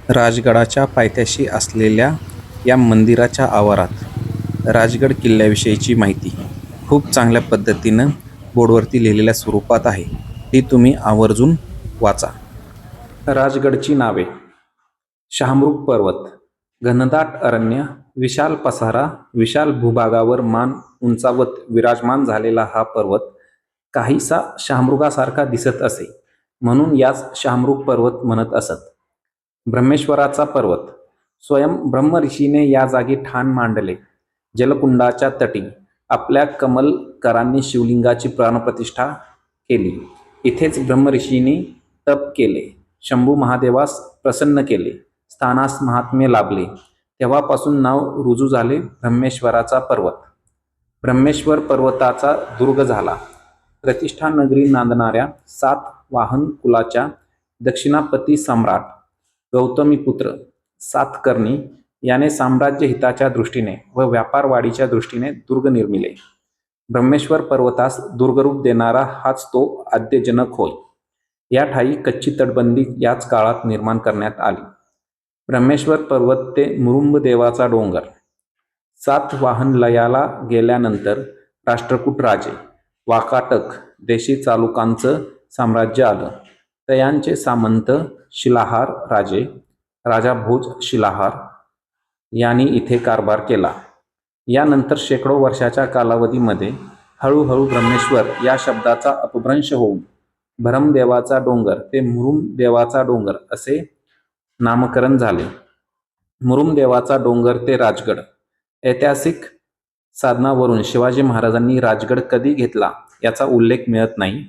राजगडाच्या पायथ्याशी असलेल्या या मंदिराच्या आवारात राजगड किल्ल्याविषयीची माहिती खूप चांगल्या पद्धतीनं बोर्डवरती लिहिलेल्या स्वरूपात आहे. ती तुम्ही आवर्जून वाचा. राजगडची नावे: शहामृग पर्वत, घनदाट अरण्य, विशाल पसारा, विशाल भूभागावर मान उंचावत विराजमान झालेला हा पर्वत काहीसा शहामृगासारखा दिसत असे, म्हणून यास शहामृग पर्वत म्हणत असत. ब्रह्मेश्वराचा पर्वत: स्वयं ब्रह्मऋषीने या जागी ठाण मांडले. जलकुंडाच्या तटी आपल्या कमलकरांनी शिवलिंगाची प्राणप्रतिष्ठा केली. इथेच ब्रह्मऋषींनी तप केले. शंभू महादेवास प्रसन्न केले. स्थानास महात्म्य लाभले. तेव्हापासून नाव रुजू झाले ब्रह्मेश्वराचा पर्वत. ब्रह्मेश्वर पर्वताचा दुर्ग झाला. प्रतिष्ठा नगरी नांदणाऱ्या सातवाहन कुलाच्या दक्षिणापती सम्राट गौतमीपुत्र सातकर्णी याने साम्राज्य हिताच्या दृष्टीने व व्यापार वाढीच्या दृष्टीने दुर्ग निर्मिले. ब्रह्मेश्वर पर्वतास दुर्गरूप देणारा हाच तो आद्यजनक होय. या ठायी कच्ची तटबंदी याच काळात निर्माण करण्यात आली. ब्रह्मेश्वर पर्वत ते मुरुंब देवाचा डोंगर. सातवाहन लयाला गेल्यानंतर राष्ट्रकूट राजे वाकाटक देशी चालुकांचं साम्राज्य आलं. तयांचे सामंत शिलाहार राजे राजा भोज शिलाहार यांनी इथे कारभार केला. यानंतर शेकडो वर्षाच्या कालावधीमध्ये हळूहळू ब्रह्मेश्वर या शब्दाचा अपभ्रंश होऊन भरमदेवाचा डोंगर ते मुरुमदेवाचा डोंगर असे नामकरण झाले. मुरुमदेवाचा डोंगर ते राजगड. ऐतिहासिक साधनावरून शिवाजी महाराजांनी राजगड कधी घेतला याचा उल्लेख मिळत नाही.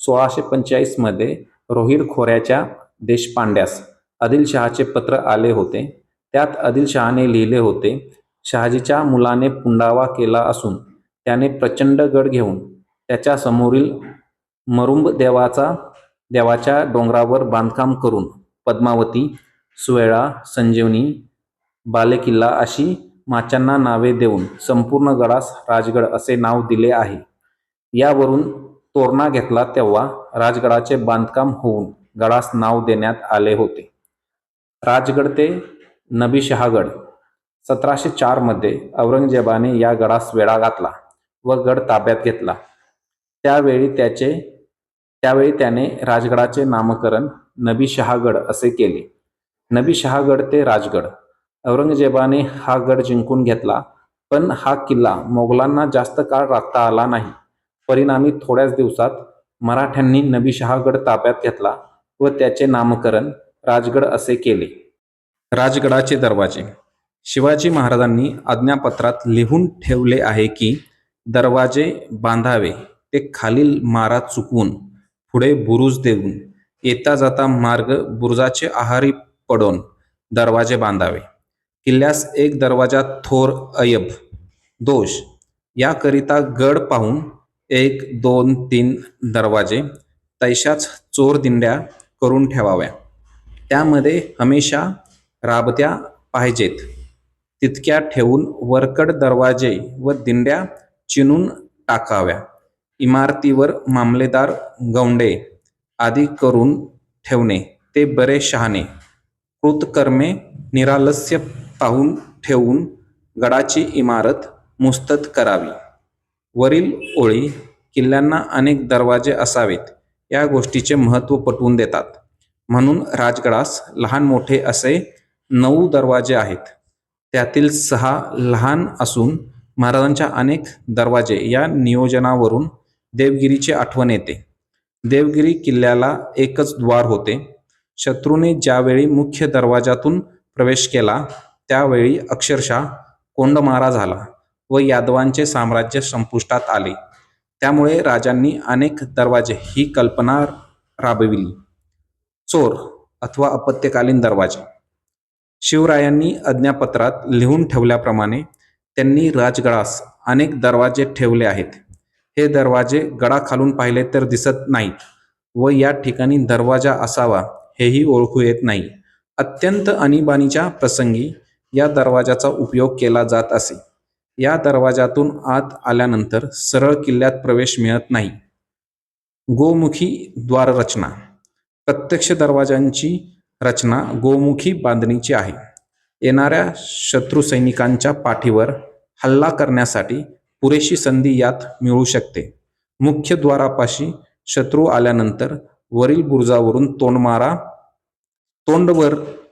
1645 मध्ये रोहीर खोऱ्याच्या देशपांड्यास आदिलशहाचे पत्र आले होते. त्यात आदिलशहाने लिहिले होते, शहाजीच्या मुलाने पुंडावा केला असून त्याने प्रचंड गड घेऊन त्याच्या समोरील मरुंब देवाच्या डोंगरावर बांधकाम करून पद्मावती, सुवेळा, संजीवनी, बालेकिल्ला अशी माचांना नावे देऊन संपूर्ण गडास राजगड असे नाव दिले आहे. यावरून तोरणा घेतला तेव्हा राजगडाचे बांधकाम होऊन गडास नाव देण्यात आले होते. राजगड ते नबीशहागड. 1704 मध्ये औरंगजेबाने या गडास वेढा घातला व गड ताब्यात घेतला. त्यावेळी त्याने राजगडाचे नामकरण नबीशहागड असे केले. नबीशहागड ते राजगड. औरंगजेबाने हा गड जिंकून घेतला, पण हा किल्ला मोगलांना जास्त काळ राखता आला नाही. परिणामी थोड्याच दिवसात मराठ्यांनी नबीशहागड ताब्यात घेतला व त्याचे नामकरण राजगड असे केले. राजगडाचे दरवाजे: शिवाजी महाराजांनी आज्ञापत्रात लिहून ठेवले आहे की दरवाजे बांधावे ते खालील मारा चुकवून पुढे बुरुज देऊन येता जाता मार्ग बुरुजाचे आहारी पडून दरवाजे बांधावे. किल्ल्यास एक दरवाजा थोर अयब दोष याकरिता गड पाहून 1, 2, 3 दरवाजे तैशाच चोरदिंड्या करून ठेवाव्या. त्यामध्ये हमेशा राबत्या पाहिजेत तितक्या ठेवून वरकड दरवाजे व दिंड्या चिणून टाकाव्या. इमारतीवर मामलेदार गौंडे आदी करून ठेवणे ते बरे शहाणे. कृतकर्मे निरालस्य पाहून ठेवून गडाची इमारत मुस्तत करावी. वरील ओळी किल्ल्यांना अनेक दरवाजे असावेत या गोष्टीचे महत्त्व पटवून देतात. म्हणून राजगडास लहान मोठे असे 9 दरवाजे आहेत. त्यातील 6 लहान असून महाराजांच्या अनेक दरवाजे या नियोजनावरून देवगिरीची आठवण येते. देवगिरी किल्ल्याला एकच द्वार होते. शत्रूने ज्यावेळी मुख्य दरवाजातून प्रवेश केला त्यावेळी अक्षरशः कोंडमारा झाला व यादवांचे साम्राज्य संपुष्टात आले. त्यामुळे राजांनी अनेक दरवाजे ही कल्पना राबविली. चोर अथवा आपत्कालीन दरवाजे: शिवरायांनी आज्ञापत्रात लिहून ठेवल्याप्रमाणे त्यांनी राजगडास अनेक दरवाजे ठेवले आहेत. हे दरवाजे गडाखालून पाहिले तर दिसत नाहीत व या ठिकाणी दरवाजा असावा हेही ओळखू येत नाही. अत्यंत आणीबाणीच्या प्रसंगी या दरवाजाचा उपयोग केला जात असे. या दरवाजातून आत आल्यानंतर सरळ किल्ल्यात प्रवेश मिळत नाही. गोमुखी द्वाररचना: प्रत्यक्ष दरवाजांची रचना गोमुखी बांधणीची आहे. येणाऱ्या शत्रू सैनिकांच्या पाठीवर हल्ला करण्यासाठी पुरेशी संधी यात मिळू शकते. मुख्य द्वारापाशी शत्रू आल्यानंतर वरील बुरुजावरून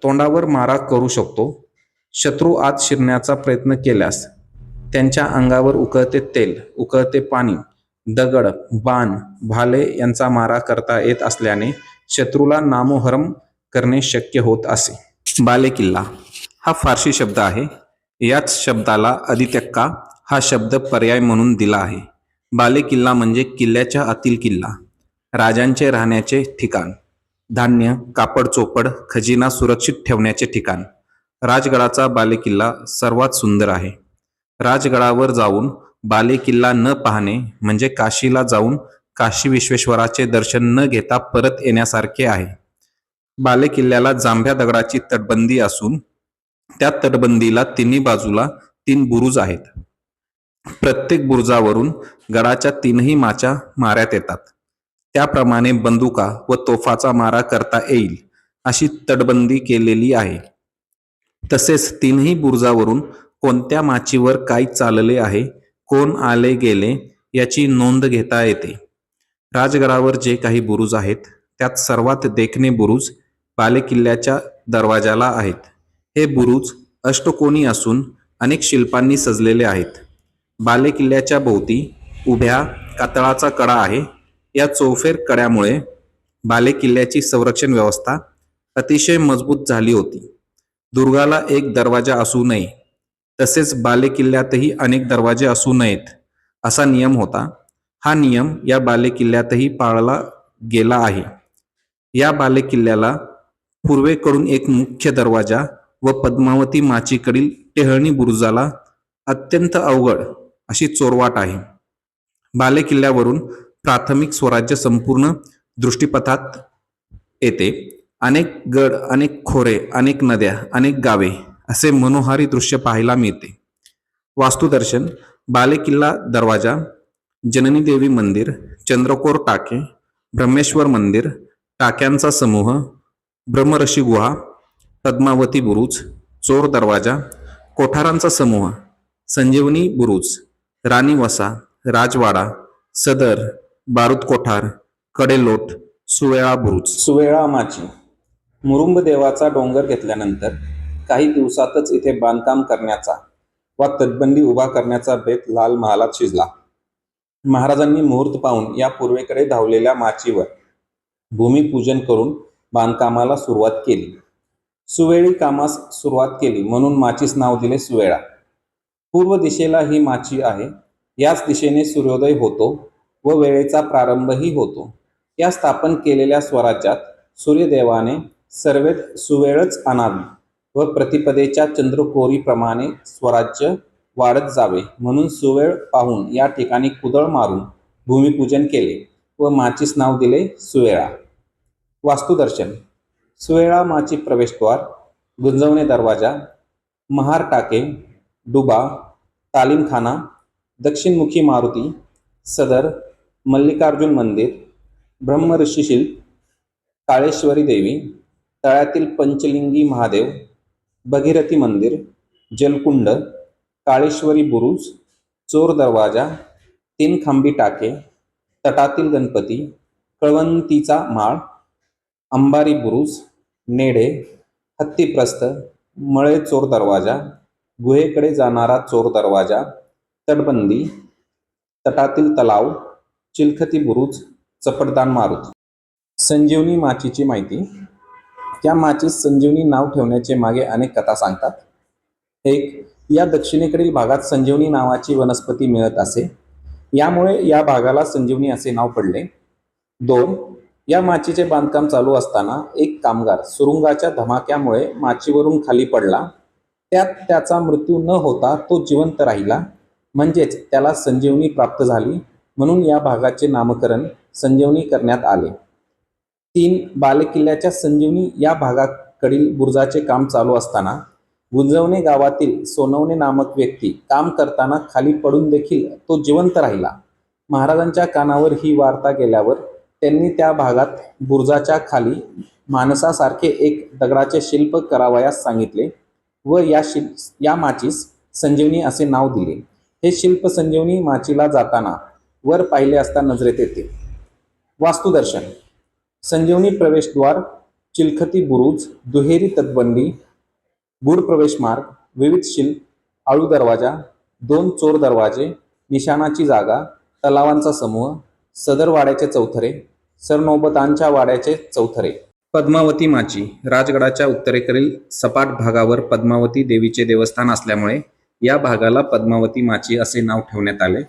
तोंडावर मारा करू शकतो. शत्रू आत शिरण्याचा प्रयत्न केल्यास त्यांच्या अंगावर उकळते तेल, उकळते पाणी, दगड, बाण, भाले यांचा मारा करता येत असल्याने शत्रूला नामोहरम करणे शक्य होत असे. बालेकिल्ला हा फारसी शब्द आहे. याच शब्दाला अधित्यक्का हा शब्द पर्याय म्हणून दिला आहे. बालेकिल्ला म्हणजे किल्ल्याच्या आतील किल्ला, राजांचे राहण्याचे ठिकाण, धान्य, कापड चोपड, खजिना सुरक्षित ठेवण्याचे ठिकाण. राजगडाचा बालेकिल्ला सर्वात सुंदर आहे. राजगडावर जाऊन बालेकिल्ला न पाहणे म्हणजे काशीला जाऊन काशी विश्वेश्वराचे दर्शन न घेता परत येण्यासारखे आहे. बालेकिल्ल्याला जांभ्या दगडाची तटबंदी असून त्या तटबंदीला तिन्ही बाजूला 3 बुरुज आहेत. प्रत्येक बुरुजावरून गडाच्या 3ही माच्या मारण्यात येतात. त्याप्रमाणे बंदुका व तोफाचा मारा करता येईल अशी तटबंदी केलेली आहे. तसेच 3ही बुरुजावरून कोणत्या माचीवर काय चालले आहे, कोण आले गेले याची नोंद घेता येते. राजगडावर जे काही बुरुज आहेत त्यात सर्वात देखणे बुरुज बालेकिल्ल्याच्या दरवाजाला आहेत. हे बुरुज अष्टकोनी असून अनेक शिल्पांनी सजलेले आहेत. बालेकिल्ल्याच्या भोवती उभ्या कातळाचा कडा आहे. या चौफेर कड्यामुळे बालेकिल्ल्याची संरक्षण व्यवस्था अतिशय मजबूत झाली होती. दुर्गाला एक दरवाजा असू नये, तसेच बालेकिल्ल्यातही अनेक दरवाजे असू नयेत असा नियम होता. हा नियम या बालेकिल्ल्यातही पाळला गेला आहे. या बालेकिल्ल्याला पूर्वेकडून एक मुख्य दरवाजा व पद्मावती माचीकडील टेहळणी बुरुजाला अत्यंत अवघड अशी चोरवाट आहे. बालेकिल्ल्यावरून प्राथमिक स्वराज्य संपूर्ण दृष्टीपथात येते. अनेक गड, अनेक खोरे, अनेक नद्या, अनेक गावे असे मनोहारी दृश्य पाहायला मिळते. वास्तुदर्शन बालेकिल्ला दरवाजा, जननी देवी मंदिर, चंद्रकोर टाके, ब्रह्मेश्वर मंदिर, टाक्यांचा समूह, ब्रह्मर्षी गुहा, पद्मावती बुरुज, चोर दरवाजा, कोठारांचा समूह, संजीवनी बुरुज, राणी वसा, राजवाडा, सदर, बारूद कोठार, कडेलोट, सुवेळा बुरुज. सुवेळा माची मुरुंब देवाचा डोंगर घेतल्यानंतर काही दिवसातच इथे बांधकाम करण्याचा वा तटबंदी उभा करण्याचा बेत लाल महालात शिजला. महाराजांनी मुहूर्त पाहून या पूर्वेकडे धावलेल्या माचीवर भूमिपूजन करून बांधकामाला सुरुवात केली. सुवेळी कामास सुरुवात केली म्हणून माचीस नाव दिले सुवेळा. पूर्व दिशेला ही माची आहे. याच दिशेने सूर्योदय होतो व वेळेचा प्रारंभही होतो. या स्थापन केलेल्या स्वराज्यात सूर्यदेवाने सर्वेत सुवेळच आणावी व प्रतिपदेच्या चंद्रकोरीप्रमाणे स्वराज्य वाढत जावे म्हणून सुवेळ पाहून या ठिकाणी कुदळ मारून भूमिपूजन केले व माचीस नाव दिले सुवेळा. वास्तुदर्शन सुवेळा माची प्रवेशद्वार, गुंजवणे दरवाजा, महार टाके, डुबा, तालीमखाना, दक्षिणमुखी मारुती, सदर, मल्लिकार्जुन मंदिर, ब्रह्मर्षी शिल्प, काळेश्वरी देवी, तळ्यातील पंचलिंगी महादेव, भगीरथी मंदिर, जलकुंड, काळेश्वरी बुरुज, चोर दरवाजा, 3 खांबी टाके, तटातील गणपती, कळवंतीचा माळ, अंबारी बुरुज, नेडे, हत्तीप्रस्थ, मळे चोर दरवाजा, गुहेकडे जाणारा चोर दरवाजा, तटबंदी, तटातील तलाव, चिलखती बुरुज, चपटदान मारुती. संजीवनी माचीची माहिती. या माचीस संजीवनी नाव ठेवण्याचे मागे अनेक कथा सांगतात. 1. या दक्षिणेकडील भागात संजीवनी नावाची वनस्पती मिळत असे, यामुळे या भागाला संजीवनी असे नाव पडले. 2. या माचीचे बांधकाम चालू असताना एक कामगार सुरुंगाच्या धमाक्यामुळे माचीवरून खाली पडला. त्यात त्याचा मृत्यू न होता तो जिवंत राहिला, म्हणजेच त्याला संजीवनी प्राप्त झाली म्हणून या भागाचे नामकरण संजीवनी करण्यात आले. 3. बालेकिल्ल्याच्या संजीवनी या भागाकडील बुरुजाचे काम चालू असताना गुंजवणे गावातील सोनवणे नामक व्यक्ती काम करताना खाली पडून देखील तो जिवंत राहिला. महाराजांच्या कानावर ही वार्ता गेल्यावर त्यांनी त्या भागात बुरुजाच्या खाली माणसासारखे एक दगडाचे शिल्प करावयास सांगितले व या माचीस संजीवनी असे नाव दिले. हे शिल्प संजीवनी माचीला जाताना वर पाहिले असता नजरेत येते. वास्तुदर्शन. संजीवनी प्रवेशद्वार, चिलखती बुरुज, दुहेरी तटबंदी, गूढ प्रवेश मार्ग, विविध शिल्प, आळू दरवाजा, 2 चोर दरवाजे, निशाणाची जागा, तलावांचा समूह, सदर वाड्याचे चौथरे, सरनौबतांच्या वाड्याचे चौथरे. पद्मावती माची. राजगडाच्या उत्तरेकडील सपाट भागावर पद्मावती देवीचे देवस्थान असल्यामुळे या भागाला पद्मावती माची असे नाव ठेवण्यात आले.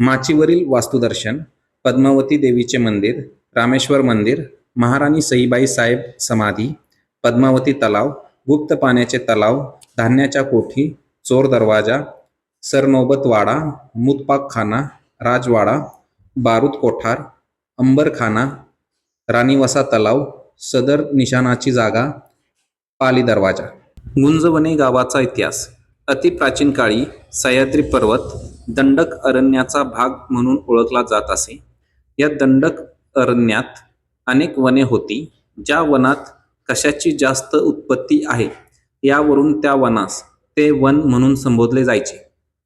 माचीवरील वास्तुदर्शन. पद्मावती देवीचे मंदिर, रामेश्वर मंदिर, महाराणी सईबाई साहेब समाधी, पद्मावती तलाव, गुप्त पाण्याचे तलाव, धान्याच्या कोठी, चोर दरवाजा, सरनौबत वाडा, मुतपाकखाना, राजवाडा, बारूद कोठार, अंबरखाना, राणीवसा तलाव, सदर निशाणाची जागा, पाली दरवाजा. गुंजवणे गावाचा इतिहास. अति प्राचीन काळी सह्याद्री पर्वत दंडक अरण्याचा भाग म्हणून ओळखला जात असे. या दंडक अरण्यात अनेक वने होती. ज्या वनात कशाची जास्त उत्पत्ती आहे यावरून त्या वनास ते वन म्हणून संबोधले जायचे.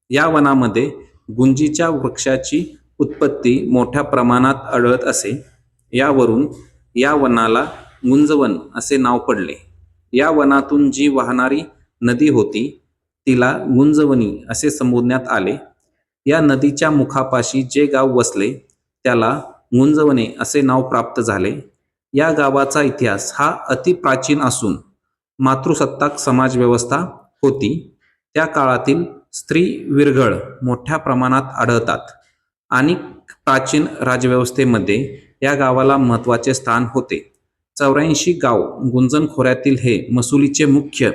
या वनामध्ये गुंजीच्या वृक्षाची उत्पत्ती मोठ्या प्रमाणात आढळत असे. यावरून या वनाला गुंजवन असे नाव पडले. या वनातून जी वाहणारी नदी होती तिला गुंजवणी असे संबोधण्यात आले. या नदीच्या मुखापाशी जे गाव वसले त्याला गुंजवणे असे नाव प्राप्त झाले. या गावाचा इतिहास हा अति प्राचीन असून मातृसत्ताक समाजव्यवस्था होती. त्या काळातील स्त्री विरघळ मोठ्या प्रमाणात आढळतात आणि प्राचीन राजव्यवस्थेमध्ये या गावाला महत्त्वाचे स्थान होते. 84 गाव गुंजन खोऱ्यातील हे महसुलीचे मुख्य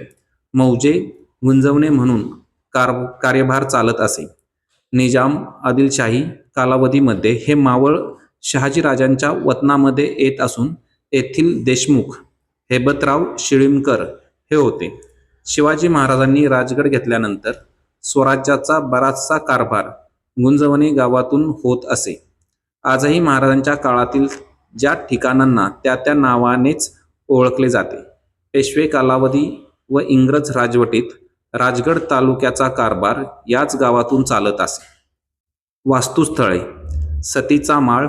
मौजे गुंजवणे म्हणून कार्यभार चालत असे. निजाम आदिलशाही कालावधीमध्ये हे मावळ शहाजीराजांच्या वतनामध्ये येत असून येथील देशमुख हेबतराव शिळीमकर हे होते. शिवाजी महाराजांनी राजगड घेतल्यानंतर स्वराज्याचा बराचसा कारभार गुंजवणे गावातून होत असे. आजही महाराजांच्या काळातील ज्या ठिकाणांना त्या त्या नावानेच ओळखले जाते. पेशवे कालावधी व इंग्रज राजवटीत राजगड तालुक्याचा कारभार याच गावातून चालत असे. वास्तुस्थळे. सतीचा माळ,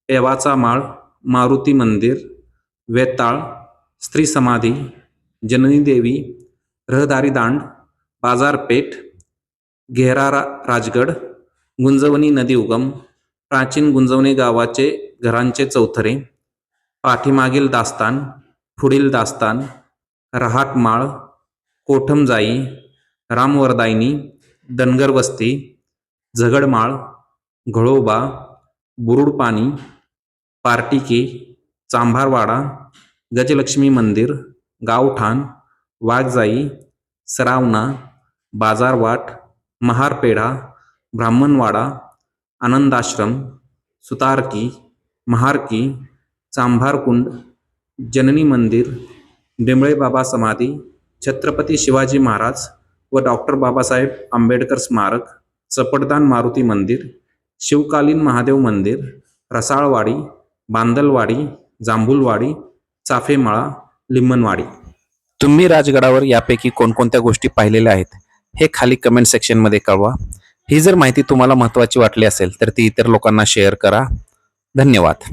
एवाचा माळ, मारुती मंदिर, वेताळ, स्त्री समाधी, जननी देवी, रहदारी दांड, बाजारपेठ, घेरा राजगड, गुंजवणी नदी उगम, प्राचीन गुंजवणे गावाचे घरांचे चौथरे, पाठीमागील दास्तान, पुढील दास्तान, रहाटमाळ, कोठमजाई, रामवरदायनी, धनगर वस्ती, झगडमाळ, घळोबा, बुरुडपाणी, पार्टिकी, चांभारवाडा, गजलक्ष्मी मंदिर, गावठाण, वाघजाई, सरावना, बाजारवाट, महारपेढा, ब्राह्मणवाडा, आनंदाश्रम, सुतारकी, महारकी, चांभारकुंड, जननी मंदिर, डिंबळे बाबा समाधी, छत्रपती शिवाजी महाराज व डॉक्टर बाबासाहेब आंबेडकर स्मारक, चपटदान मारुती मंदिर, शिवकालीन महादेव मंदिर, रसाळवाडी, बांदलवाडी, जांभुलवाडी, चाफेमळा, लिंबनवाडी. तुम्ही राजगडावर यापैकी कोणकोणत्या गोष्टी पाहिलेल्या आहेत हे खाली कमेंट सेक्शनमध्ये कळवा. ही जर माहिती तुम्हाला महत्त्वाची वाटली असेल तर ती इतर लोकांना शेअर करा. धन्यवाद.